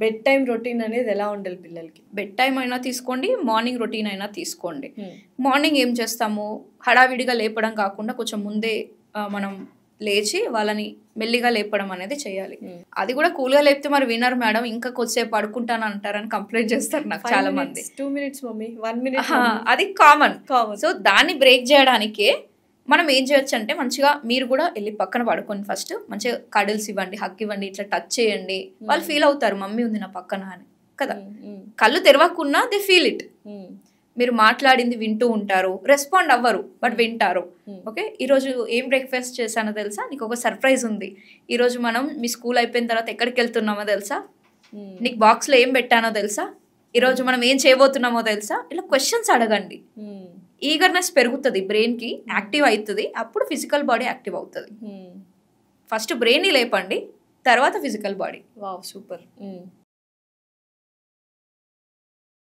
Bed time routine అనేది ఎలా ఉండాలి పిల్లలకి? బెడ్ టైం అయినా తీసుకోండి, మార్నింగ్ రొటీన్ అయినా తీసుకోండి. మార్నింగ్ ఏం చేస్తాము, హడావిడిగా లేపడం కాకుండా కొంచెం ముందే మనం లేచి వాళ్ళని మెల్లిగా లేపడం అనేది చేయాలి. అది కూడా కూల్గా లేపితే మరి వినరు మేడం, ఇంకా కొద్దిసేపు పడుకుంటాను అంటారని కంప్లైంట్ చేస్తారు నాకు చాలా మంది. 2 minutes మమ్మీ, 1 minute, అది కామన్. సో దాన్ని బ్రేక్ చేయడానికే మనం ఏం చేయొచ్చు అంటే, మంచిగా మీరు కూడా వెళ్ళి పక్కన పడుకొని ఫస్ట్ మంచిగా కడిల్స్ ఇవ్వండి, హక్ ఇవ్వండి, ఇట్లా టచ్ చేయండి. వాళ్ళు ఫీల్ అవుతారు మమ్మీ ఉంది నా పక్కన అని కదా. కళ్ళు తెరవకున్నా దే ఫీల్ ఇట్. మీరు మాట్లాడింది వింటూ ఉంటారు, రెస్పాండ్ అవ్వరు బట్ వింటారు. ఓకే, ఈరోజు ఏం బ్రేక్ఫాస్ట్ చేశానో తెలుసా, నీకు ఒక సర్ప్రైజ్ ఉంది, ఈరోజు మనం మీ స్కూల్ అయిపోయిన తర్వాత ఎక్కడికి వెళ్తున్నామో తెలుసా, నీకు బాక్స్లో ఏం పెట్టానో తెలుసా, ఈరోజు మనం ఏం చేయబోతున్నామో తెలుసా, ఇలా క్వశ్చన్స్ అడగండి. ఈగర్నెస్ పెరుగుతుంది, బ్రెయిన్కి యాక్టివ్ అవుతుంది, అప్పుడు ఫిజికల్ బాడీ యాక్టివ్ అవుతుంది. ఫస్ట్ బ్రెయిన్ని లేపండి, తర్వాత ఫిజికల్ బాడీ. Wow, super.